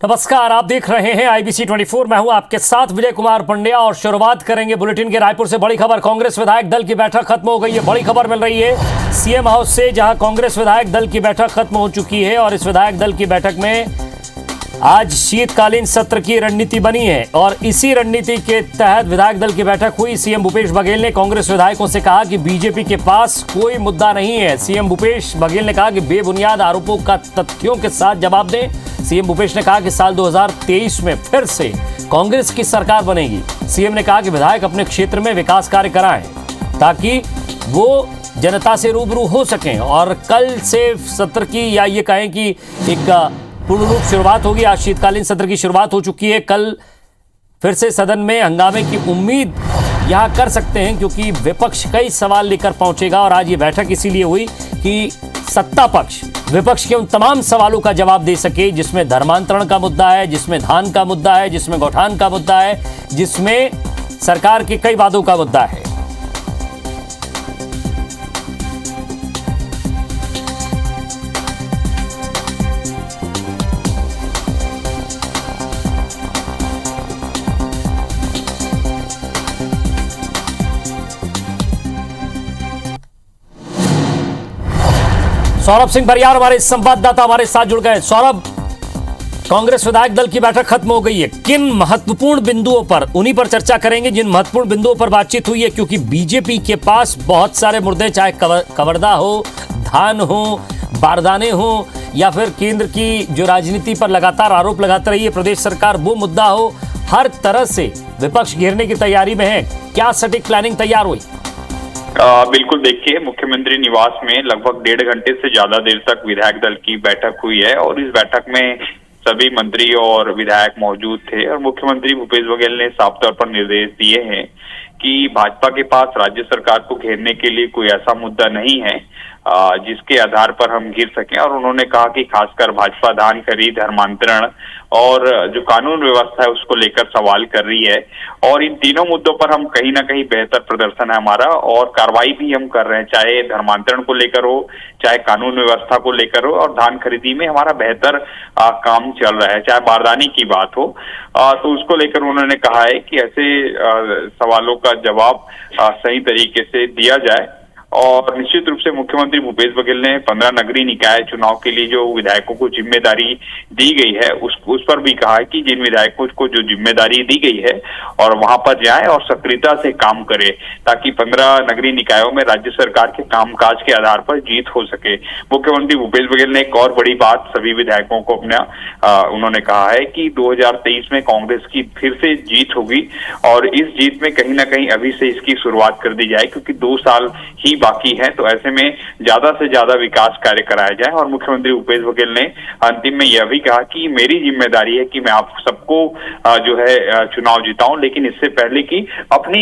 नमस्कार, आप देख रहे हैं IBC 24। मैं हूं आपके साथ विजय कुमार पंड्या और शुरुआत करेंगे बुलेटिन के रायपुर से। बड़ी खबर, कांग्रेस विधायक दल की बैठक खत्म हो गई है। बड़ी खबर मिल रही है सीएम हाउस से, जहां कांग्रेस विधायक दल की बैठक खत्म हो चुकी है और इस विधायक दल की बैठक में आज शीतकालीन सत्र की रणनीति बनी है और इसी रणनीति के तहत विधायक दल की बैठक हुई। सीएम भूपेश बघेल ने कांग्रेस विधायकों से कहा कि बीजेपी के पास कोई मुद्दा नहीं है। सीएम भूपेश बघेल ने कहा कि बेबुनियाद आरोपों का तथ्यों के साथ जवाब दें। सीएम भूपेश ने कहा कि साल 2023 में फिर से कांग्रेस की सरकार बनेगी। सीएम ने कहा कि विधायक अपने क्षेत्र में विकास कार्य कराएं ताकि वो जनता से रूबरू हो सकें और कल से सत्र की, या ये कहें कि एक पूर्ण रूप शुरुआत होगी। आज शीतकालीन सत्र की शुरुआत हो चुकी है। कल फिर से सदन में हंगामे की उम्मीद यहां कर सकते हैं क्योंकि विपक्ष कई सवाल लेकर पहुंचेगा और आज ये बैठक इसीलिए हुई कि सत्ता पक्ष विपक्ष के उन तमाम सवालों का जवाब दे सके जिसमें धर्मांतरण का मुद्दा है, जिसमें धान का मुद्दा है, जिसमें गौठान का मुद्दा है, जिसमें सरकार के कई वादों का मुद्दा है। सौरभ सिंह बरियार हमारे संवाददाता हमारे साथ जुड़ गए। सौरभ, कांग्रेस विधायक दल की बैठक खत्म हो गई है, किन महत्वपूर्ण बिंदुओं पर, उन्हीं पर चर्चा करेंगे जिन महत्वपूर्ण बिंदुओं पर बातचीत हुई है, क्योंकि बीजेपी के पास बहुत सारे मुद्दे, चाहे कवर्धा हो, धान हो, बारदाने हो, या फिर केंद्र की जो राजनीति पर लगातार आरोप लगाती रही है प्रदेश सरकार, वो मुद्दा हो, हर तरह से विपक्ष घेरने की तैयारी में है। क्या सटीक प्लानिंग तैयार हुई? बिल्कुल, देखिए, मुख्यमंत्री निवास में लगभग 1.5 घंटे से ज्यादा देर तक विधायक दल की बैठक हुई है और इस बैठक में सभी मंत्री और विधायक मौजूद थे और मुख्यमंत्री भूपेश बघेल ने साफ तौर पर निर्देश दिए हैं कि भाजपा के पास राज्य सरकार को घेरने के लिए कोई ऐसा मुद्दा नहीं है जिसके आधार पर हम घिर सकें। और उन्होंने कहा कि खासकर भाजपा धान खरीद, धर्मांतरण और जो कानून व्यवस्था है उसको लेकर सवाल कर रही है और इन तीनों मुद्दों पर हम कहीं ना कहीं बेहतर प्रदर्शन है हमारा और कार्रवाई भी हम कर रहे हैं, चाहे धर्मांतरण को लेकर हो, चाहे कानून व्यवस्था को लेकर हो और धान खरीदी में हमारा बेहतर काम चल रहा है, चाहे बारदाने की बात हो। तो उसको लेकर उन्होंने कहा है कि ऐसे सवालों का जवाब सही तरीके से दिया जाए और निश्चित रूप से मुख्यमंत्री भूपेश बघेल ने 15 नगरीय निकाय चुनाव के लिए जो विधायकों को जिम्मेदारी दी गई है उस पर भी कहा है कि जिन विधायकों को जो जिम्मेदारी दी गई है और वहां पर जाएं और सक्रियता से काम करें ताकि 15 नगरीय निकायों में राज्य सरकार के कामकाज के आधार पर जीत हो सके। मुख्यमंत्री भूपेश बघेल ने एक और बड़ी बात सभी विधायकों को उन्होंने कहा है कि 2023 में कांग्रेस की फिर से जीत होगी और इस जीत में कहीं ना कहीं अभी से इसकी शुरुआत कर दी जाए क्योंकि 2 साल ही बाकी है, तो ऐसे में ज्यादा से ज्यादा विकास कार्य कराया जाए। और मुख्यमंत्री भूपेश बघेल ने अंतिम में यह भी कहा कि मेरी जिम्मेदारी है कि मैं आप सबको जो है चुनाव जिताऊं, लेकिन इससे पहले कि अपनी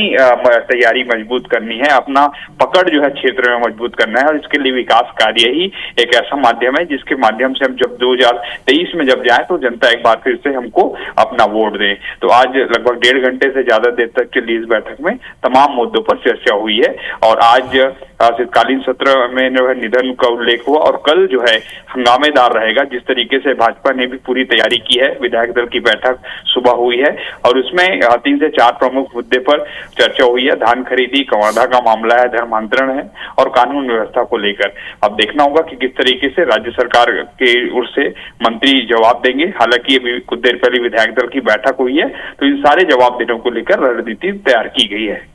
तैयारी मजबूत करनी है, अपना पकड़ जो है क्षेत्र में मजबूत करना है और इसके लिए विकास कार्य ही एक ऐसा माध्यम है जिसके माध्यम से हम जब 2023 में जब जाए तो जनता एक बार फिर से हमको अपना वोट दे। तो आज लगभग 1.5 घंटे से ज्यादा देर तक चली इस बैठक में तमाम मुद्दों पर चर्चा हुई है और आज शीतकालीन सत्र में जो है निधन का उल्लेख हुआ और कल जो है हंगामेदार रहेगा। जिस तरीके से भाजपा ने भी पूरी तैयारी की है, विधायक दल की बैठक सुबह हुई है और उसमें 3 से 4 प्रमुख मुद्दे पर चर्चा हुई है। धान खरीदी, कवर्धा का मामला है, धर्मांतरण है और कानून व्यवस्था को लेकर अब देखना होगा कि किस तरीके से राज्य सरकार के ओर से मंत्री जवाब देंगे। हालांकि अभी कुछ देर पहले विधायक दल की बैठक हुई है तो इन सारे जवाब देने को लेकर रणनीति तैयार की गई है।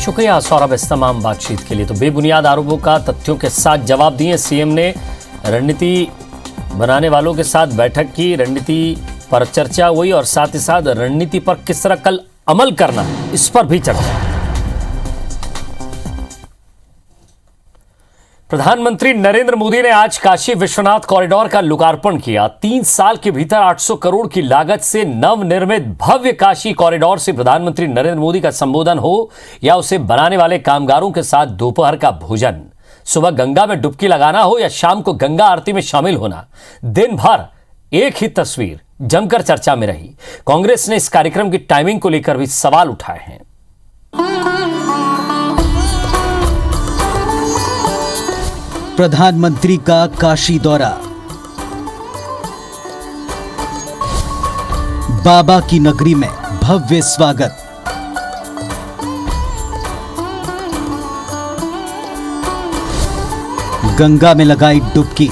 शुक्रिया सौरभ इस तमाम बातचीत के लिए। तो बेबुनियाद आरोपों का तथ्यों के साथ जवाब दिए सीएम ने। रणनीति बनाने वालों के साथ बैठक की, रणनीति पर चर्चा हुई और साथ ही साथ रणनीति पर किस तरह कल अमल करना है इस पर भी चर्चा। प्रधानमंत्री नरेंद्र मोदी ने आज काशी विश्वनाथ कॉरिडोर का लोकार्पण किया। 3 साल के भीतर 800 करोड़ की लागत से नवनिर्मित भव्य काशी कॉरिडोर से प्रधानमंत्री नरेंद्र मोदी का संबोधन हो या उसे बनाने वाले कामगारों के साथ दोपहर का भोजन, सुबह गंगा में डुबकी लगाना हो या शाम को गंगा आरती में शामिल होना, दिन भर एक ही तस्वीर जमकर चर्चा में रही। कांग्रेस ने इस कार्यक्रम की टाइमिंग को लेकर भी सवाल उठाए हैं। प्रधानमंत्री का काशी दौरा। बाबा की नगरी में भव्य स्वागत। गंगा में लगाई डुबकी।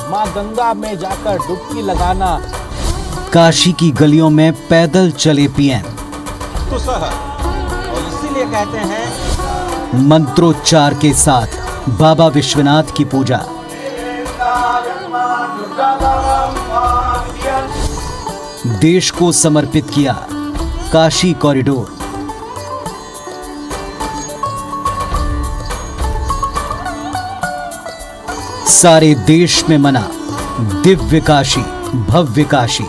मां गंगा में जाकर डुबकी लगाना। काशी की गलियों में पैदल चले पीएम। तो और इसीलिए कहते हैं मंत्रोच्चार के साथ बाबा विश्वनाथ की पूजा। देश को समर्पित किया काशी कॉरिडोर। सारे देश में मना दिव्य काशी भव्य काशी।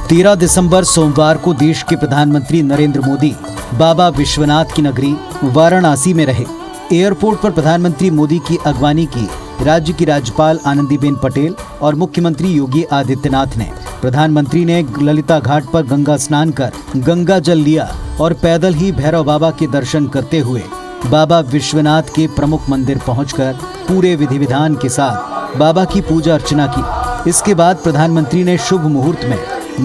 13 दिसंबर सोमवार को देश के प्रधानमंत्री नरेंद्र मोदी बाबा विश्वनाथ की नगरी वाराणसी में रहे। एयरपोर्ट पर प्रधानमंत्री मोदी की अगवानी की राज्य की राज्यपाल आनंदीबेन पटेल और मुख्यमंत्री योगी आदित्यनाथ ने। प्रधानमंत्री ने ललिता घाट पर गंगा स्नान कर गंगा जल लिया और पैदल ही भैरव बाबा के दर्शन करते हुए बाबा विश्वनाथ के प्रमुख मंदिर पहुंचकर पूरे विधि विधान के साथ बाबा की पूजा अर्चना की। इसके बाद प्रधानमंत्री ने शुभ मुहूर्त में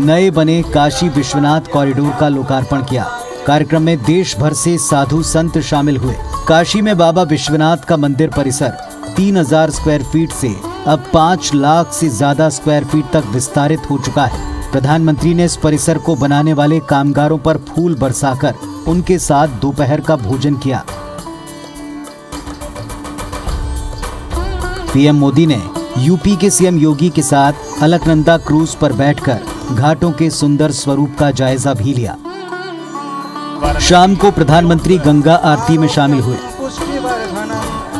नए बने काशी विश्वनाथ कॉरिडोर का लोकार्पण किया। कार्यक्रम में देश भर से साधु संत शामिल हुए। काशी में बाबा विश्वनाथ का मंदिर परिसर 3000 स्क्वायर फीट से अब 5 लाख से ज्यादा स्क्वायर फीट तक विस्तारित हो चुका है। प्रधानमंत्री ने इस परिसर को बनाने वाले कामगारों पर फूल बरसाकर उनके साथ दोपहर का भोजन किया। पीएम मोदी ने यूपी के सीएम योगी के साथ अलकनंदा क्रूज पर बैठकर घाटों के सुंदर स्वरूप का जायजा भी लिया। शाम को प्रधानमंत्री गंगा आरती में शामिल हुए।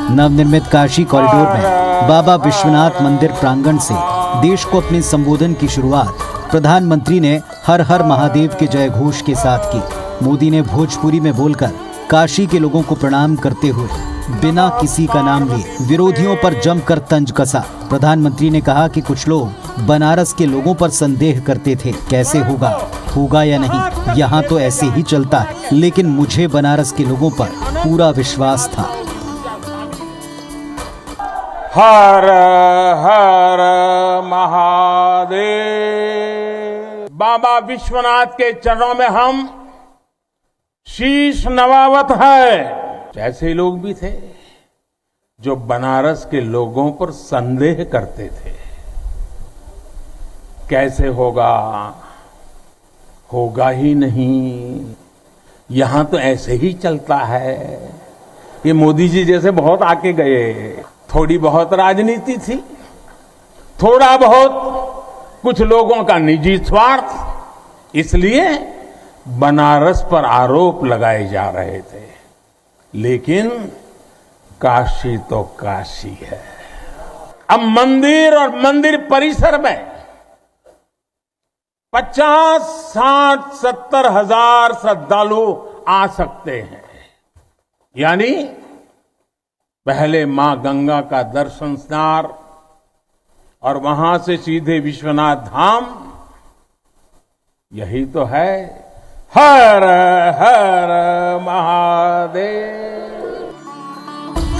नवनिर्मित काशी कॉरिडोर में बाबा विश्वनाथ मंदिर प्रांगण से देश को अपने संबोधन की शुरुआत प्रधानमंत्री ने हर हर महादेव के जय घोष के साथ की। मोदी ने भोजपुरी में बोलकर काशी के लोगों को प्रणाम करते हुए बिना किसी का नाम लिए विरोधियों पर जमकर तंज कसा। प्रधानमंत्री ने कहा कि कुछ लोग बनारस के लोगों पर संदेह करते थे, कैसे होगा या नहीं, यहाँ तो ऐसे ही चलता है, लेकिन मुझे बनारस के लोगों पर पूरा विश्वास था। हर हर महादेव। बाबा विश्वनाथ के चरणों में हम शीश नवावत है। ऐसे लोग भी थे जो बनारस के लोगों पर संदेह करते थे, कैसे होगा ही नहीं, यहां तो ऐसे ही चलता है। ये मोदी जी जैसे बहुत आके गए, थोड़ी बहुत राजनीति थी, थोड़ा बहुत कुछ लोगों का निजी स्वार्थ, इसलिए बनारस पर आरोप लगाए जा रहे थे। लेकिन काशी तो काशी है। अब मंदिर और मंदिर परिसर में 50, 60, 70 हजार श्रद्धालु आ सकते हैं। यानी पहले मां गंगा का दर्शन स्नान और वहां से सीधे विश्वनाथ धाम, यही तो है हर हर महादेव।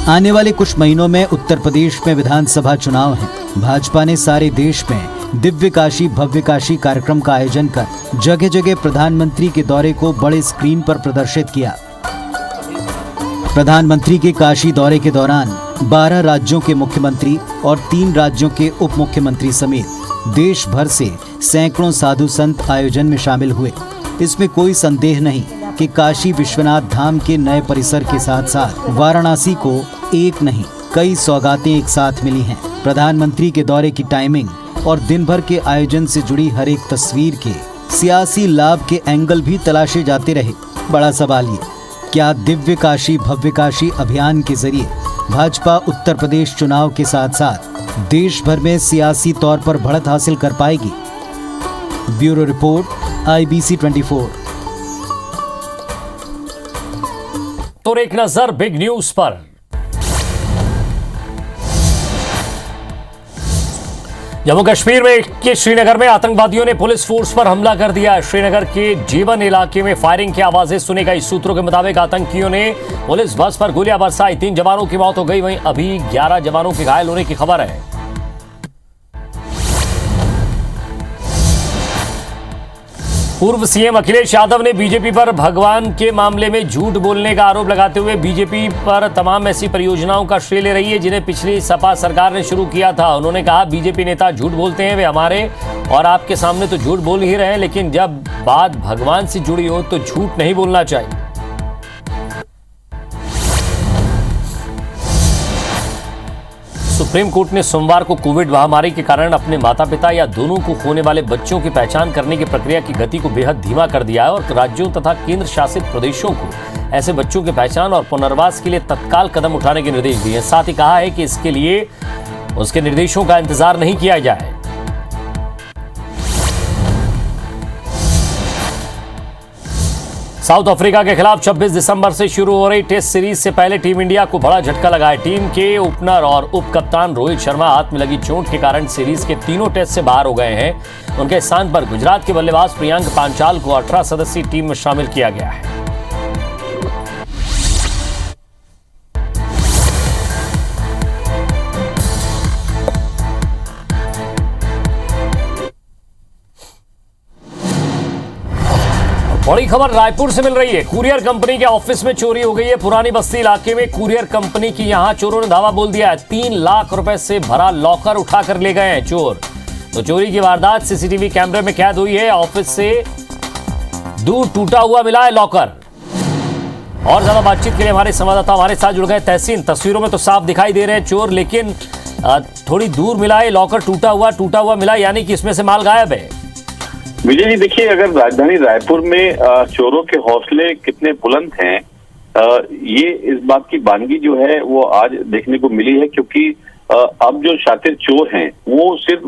आने वाले कुछ महीनों में उत्तर प्रदेश में विधानसभा चुनाव हैं। भाजपा ने सारे देश में दिव्य काशी भव्य काशी कार्यक्रम का आयोजन कर जगह जगह प्रधानमंत्री के दौरे को बड़े स्क्रीन पर प्रदर्शित किया। प्रधानमंत्री के काशी दौरे के दौरान 12 राज्यों के मुख्यमंत्री और 3 राज्यों के उप मुख्यमंत्री समेत देश भर से सैकड़ों साधु संत आयोजन में शामिल हुए। इसमें कोई संदेह नहीं कि काशी विश्वनाथ धाम के नए परिसर के साथ साथ वाराणसी को एक नहीं कई सौगातें एक साथ मिली हैं। प्रधानमंत्री के दौरे की टाइमिंग और दिन भर के आयोजन से जुड़ी हर एक तस्वीर के सियासी लाभ के एंगल भी तलाशे जाते रहे। बड़ा सवाल ये, क्या दिव्य काशी भव्य काशी अभियान के जरिए भाजपा उत्तर प्रदेश चुनाव के साथ साथ देश भर में सियासी तौर पर बढ़त हासिल कर पाएगी? Bureau report, IBC 24। तो एक नजर बिग न्यूज पर। जम्मू कश्मीर में के श्रीनगर में आतंकवादियों ने पुलिस फोर्स पर हमला कर दिया। श्रीनगर के जीवन इलाके में फायरिंग की आवाजें सुनी गई। सूत्रों के मुताबिक आतंकियों ने पुलिस बस पर गोलियां बरसाई। 3 जवानों की मौत हो गई, वहीं अभी 11 जवानों के घायल होने की खबर है। पूर्व सीएम अखिलेश यादव ने बीजेपी पर भगवान के मामले में झूठ बोलने का आरोप लगाते हुए बीजेपी पर तमाम ऐसी परियोजनाओं का श्रेय ले रही है जिन्हें पिछली सपा सरकार ने शुरू किया था। उन्होंने कहा बीजेपी नेता झूठ बोलते हैं, वे हमारे और आपके सामने तो झूठ बोल ही रहे हैं, लेकिन जब बात भगवान से जुड़ी हो तो झूठ नहीं बोलना चाहिए। सुप्रीम कोर्ट ने सोमवार को कोविड महामारी के कारण अपने माता पिता या दोनों को खोने वाले बच्चों की पहचान करने की प्रक्रिया की गति को बेहद धीमा कर दिया है और राज्यों तथा केंद्र शासित प्रदेशों को ऐसे बच्चों की पहचान और पुनर्वास के लिए तत्काल कदम उठाने के निर्देश दिए। साथ ही कहा है कि इसके लिए उसके निर्देशों का इंतजार नहीं किया जाए। साउथ अफ्रीका के खिलाफ 26 दिसंबर से शुरू हो रही टेस्ट सीरीज से पहले टीम इंडिया को बड़ा झटका लगा है। टीम के ओपनर और उप कप्तान रोहित शर्मा हाथ में लगी चोट के कारण सीरीज के तीनों टेस्ट से बाहर हो गए हैं। उनके स्थान पर गुजरात के बल्लेबाज प्रियांक पांचाल को 18 सदस्यीय टीम में शामिल किया गया है। बड़ी खबर रायपुर से मिल रही है। कुरियर कंपनी के ऑफिस में चोरी हो गई है। पुरानी बस्ती इलाके में कुरियर कंपनी की यहां चोरों ने धावा बोल दिया है। 3 लाख रुपए से भरा लॉकर उठाकर ले गए हैं चोर। तो चोरी की वारदात सीसीटीवी कैमरे में कैद हुई है। ऑफिस से दूर टूटा हुआ मिला है लॉकर। और ज्यादा बातचीत के लिए हमारे संवाददाता हमारे साथ जुड़ गए तहसीन। तस्वीरों में तो साफ दिखाई दे रहे हैं चोर, लेकिन थोड़ी दूर मिला है लॉकर, टूटा हुआ मिला, यानी कि इसमें से माल गायब है। विजय जी देखिए, अगर राजधानी रायपुर में चोरों के हौसले कितने बुलंद हैं, ये इस बात की बानगी जो है वो आज देखने को मिली है, क्योंकि अब जो शातिर चोर हैं वो सिर्फ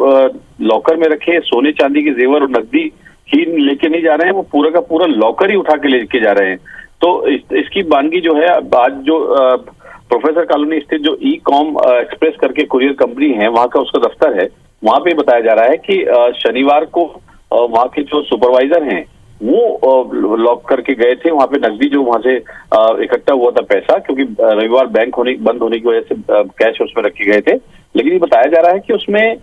लॉकर में रखे सोने चांदी के जेवर और नकदी ही लेके नहीं जा रहे हैं, वो पूरा का पूरा लॉकर ही उठा के लेके जा रहे हैं। तो इसकी बानगी जो है आज जो प्रोफेसर कॉलोनी स्थित जो ई-कॉम एक्सप्रेस करके कुरियर कंपनी है, वहां का उसका दफ्तर है, वहां पे बताया जा रहा है कि शनिवार को वहाँ के जो सुपरवाइजर हैं वो लॉक करके गए थे। वहाँ पे नकदी जो वहां से इकट्ठा हुआ था पैसा, क्योंकि रविवार बैंक बंद होने की वजह से कैश उसमें रखे गए थे, लेकिन ये बताया जा रहा है कि उसमें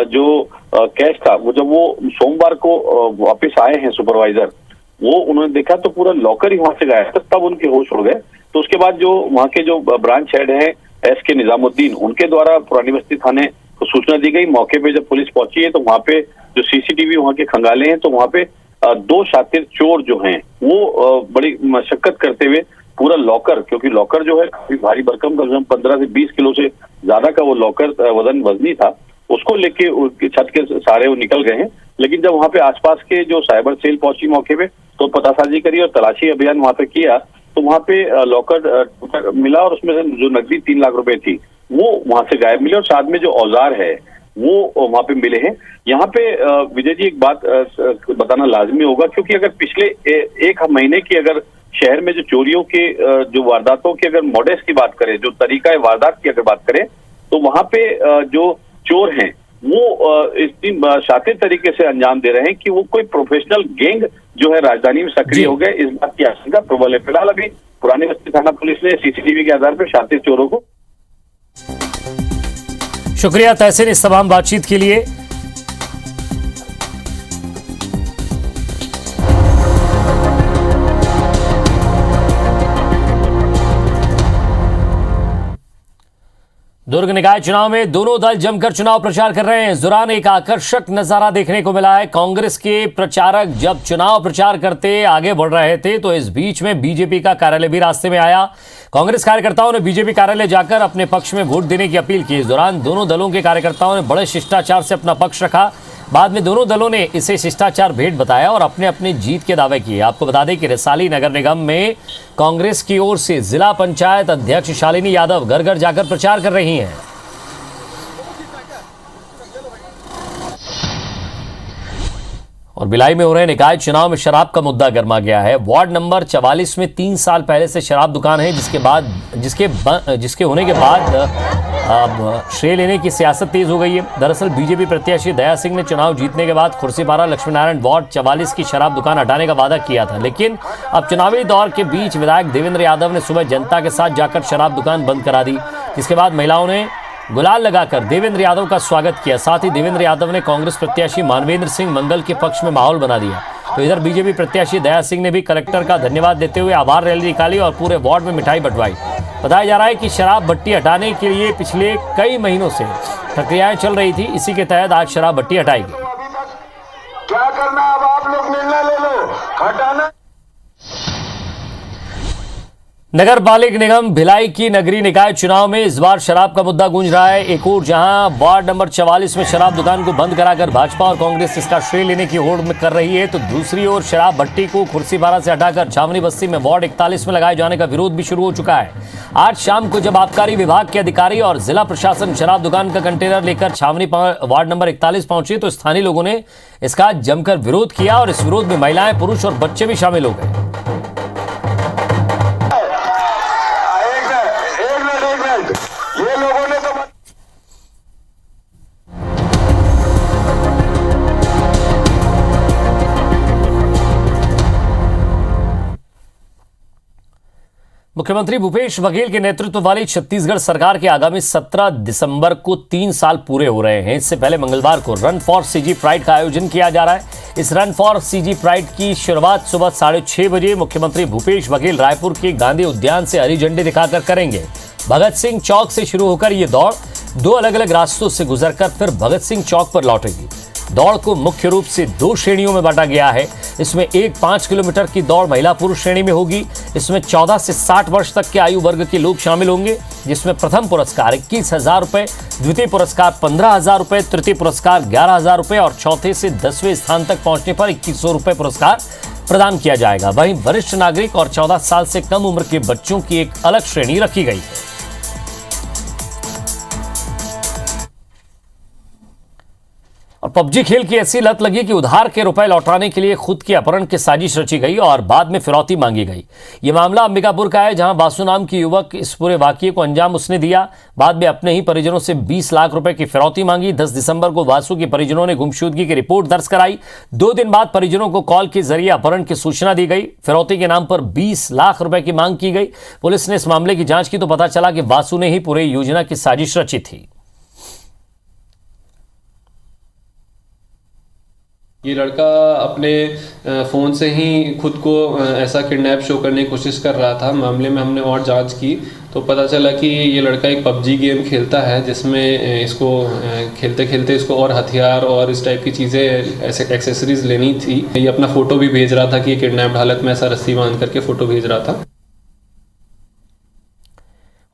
जो कैश था वो जब वो सोमवार को वापस आए हैं सुपरवाइजर, वो उन्होंने देखा तो पूरा लॉकर ही वहां से गायब था, तब उनके होश उड़ गए। तो उसके बाद जो वहाँ के जो ब्रांच हेड हैं SK निजामुद्दीन, उनके द्वारा पुरानी बस्ती थाने को सूचना दी गई। मौके पे जब पुलिस पहुंची है तो वहाँ पे जो CCTV वहाँ के खंगाले हैं तो वहाँ पे 2 शातिर चोर जो हैं वो बड़ी मशक्कत करते हुए पूरा लॉकर, क्योंकि लॉकर जो है काफी भारी भरकम, कम से कम 15 से 20 किलो से ज्यादा का वो लॉकर वजनी था, उसको लेके उसकी छत के सहारे वो निकल गए हैं। लेकिन जब वहाँ पे आसपास के जो साइबर सेल पहुंची मौके पे तो पतासाजी करी और तलाशी अभियान वहाँ पे किया, तो वहाँ पे लॉकर मिला और उसमें से जो नकदी 3 लाख रुपए थी वो वहां से गायब मिले और साथ में जो औजार है वो वहां पे मिले हैं। यहाँ पे विजय जी एक बात बताना लाजमी होगा, क्योंकि अगर पिछले 1 महीने की अगर शहर में जो चोरियों के जो वारदातों की अगर मॉडल्स की बात करें, जो तरीका है वारदात की अगर बात करें, तो वहां पे जो चोर हैं वो इतनी शातिर तरीके से अंजाम दे रहे हैं कि वो कोई प्रोफेशनल गैंग जो है राजधानी में सक्रिय हो गए, इस बात की आशंका प्रबल है। फिलहाल अभी पुरानी बस्ती थाना पुलिस ने CCTV के आधार पर शातिर चोरों को। शुक्रिया तहसीन इस तमाम बातचीत के लिए। दुर्ग निकाय चुनाव में दोनों दल जमकर चुनाव प्रचार कर रहे हैं। इस दौरान एक आकर्षक नजारा देखने को मिला है। कांग्रेस के प्रचारक जब चुनाव प्रचार करते आगे बढ़ रहे थे तो इस बीच में बीजेपी का कार्यालय भी रास्ते में आया। कांग्रेस कार्यकर्ताओं ने बीजेपी कार्यालय जाकर अपने पक्ष में वोट देने की अपील की। इस दौरान दोनों दलों के कार्यकर्ताओं ने बड़े शिष्टाचार से अपना पक्ष रखा। बाद में दोनों दलों ने इसे शिष्टाचार भेंट बताया और अपने अपने जीत के दावे किए। आपको बता दें कि रिसाली नगर निगम में कांग्रेस की ओर से जिला पंचायत अध्यक्ष शालिनी यादव घर घर जाकर प्रचार कर रही हैं। और भिलाई में हो रहे निकाय चुनाव में शराब का मुद्दा गर्मा गया है। वार्ड नंबर 44 में 3 साल पहले से शराब दुकान है, जिसके होने के बाद अब श्रेय लेने की सियासत तेज हो गई है। दरअसल बीजेपी प्रत्याशी दया सिंह ने चुनाव जीतने के बाद खुर्सीपारा लक्ष्मीनारायण वार्ड 44 की शराब दुकान हटाने का वादा किया था, लेकिन अब चुनावी दौर के बीच विधायक देवेंद्र यादव ने सुबह जनता के साथ जाकर शराब दुकान बंद करा दी, जिसके बाद महिलाओं ने गुलाल लगाकर देवेंद्र यादव का स्वागत किया। साथ ही देवेंद्र यादव ने कांग्रेस प्रत्याशी मानवेंद्र सिंह मंगल के पक्ष में माहौल बना दिया। तो इधर बीजेपी प्रत्याशी दया सिंह ने भी कलेक्टर का धन्यवाद देते हुए आभार रैली निकाली और पूरे वार्ड में मिठाई बंटवाई। बताया जा रहा है कि शराब भट्टी हटाने के लिए पिछले कई महीनों से प्रक्रियाएं चल रही थी, इसी के तहत आज शराब भट्टी हटाई गई। क्या करना, अब आप लोग निर्णय ले लो, हटाना। नगर पालिक निगम भिलाई की नगरीय निकाय चुनाव में इस बार शराब का मुद्दा गूंज रहा है। एक और जहां वार्ड नंबर 44 में शराब दुकान को बंद कराकर भाजपा और कांग्रेस इसका श्रेय लेने की होड़ में कर रही है, तो दूसरी ओर शराब भट्टी को खुर्सीपारा से हटाकर छावनी बस्ती में वार्ड 41 में लगाए जाने का विरोध भी शुरू हो चुका है। आज शाम को जब आबकारी विभाग के अधिकारी और जिला प्रशासन शराब दुकान का कंटेनर लेकर छावनी वार्ड नंबर 41 पहुंचे, तो स्थानीय लोगों ने इसका जमकर विरोध किया और इस विरोध में महिलाएं, पुरुष और बच्चे भी शामिल हो गए। ये लोगों ने तो मुख्यमंत्री भूपेश बघेल के नेतृत्व वाली छत्तीसगढ़ सरकार के आगामी 17 दिसंबर को 3 साल पूरे हो रहे हैं। इससे पहले मंगलवार को रन फॉर सीजी प्राइड का आयोजन किया जा रहा है। इस रन फॉर सीजी प्राइड की शुरुआत सुबह 6:30 बजे मुख्यमंत्री भूपेश बघेल रायपुर के गांधी उद्यान से हरी झंडी दिखाकर करेंगे। भगत सिंह चौक से शुरू होकर ये दौड़ 2 अलग-अलग रास्तों से गुजरकर फिर भगत सिंह चौक पर लौटेगी। दौड़ को मुख्य रूप से 2 श्रेणियों में बांटा गया है। इसमें एक 5 किलोमीटर की दौड़ महिला पुरुष श्रेणी में होगी। इसमें 14 से 60 वर्ष तक के आयु वर्ग के लोग शामिल होंगे, जिसमें प्रथम पुरस्कार 21,000 रुपए, द्वितीय पुरस्कार 15,000 रुपए, तृतीय पुरस्कार 11,000 रुपए और चौथे से 10वें स्थान तक पहुंचने पर 2100 रुपए पुरस्कार प्रदान किया जाएगा। वहीं वरिष्ठ नागरिक और 14 साल से कम उम्र के बच्चों की एक अलग श्रेणी रखी गई है। और पबजी खेल की ऐसी लत लगी कि उधार के रुपए लौटाने के लिए खुद के अपहरण की साजिश रची गई और बाद में फिरौती मांगी गई। यह मामला अंबिकापुर का है, जहां बासु नाम की युवक इस पूरे वाकये को अंजाम उसने दिया। बाद में अपने ही परिजनों से 20 लाख रुपए की फिरौती मांगी। 10 दिसंबर को बासु के परिजनों ने गुमशुदगी की रिपोर्ट दर्ज कराई। 2 दिन बाद परिजनों को कॉल के जरिए अपहरण की सूचना दी गई। फिरौती के नाम पर 20 लाख रुपए की मांग की गई। पुलिस ने इस मामले की जांच की तो पता चला कि बासु ने ही पूरी योजना की साजिश रची थी। ये लड़का अपने फ़ोन से ही खुद को ऐसा किडनैप शो करने की कोशिश कर रहा था। मामले में हमने और जांच की तो पता चला कि ये लड़का एक पबजी गेम खेलता है, जिसमें इसको खेलते खेलते इसको और हथियार और इस टाइप की चीज़ें ऐसे एक्सेसरीज लेनी थी। ये अपना फ़ोटो भी भेज रहा था कि ये किडनैप्ड हालत में ऐसा रस्सी बांध करके फ़ोटो भेज रहा था।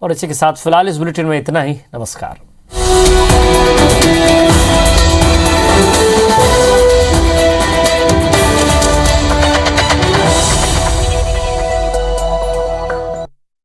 और इसी के साथ फिलहाल इस बुलेटिन में इतना ही। नमस्कार।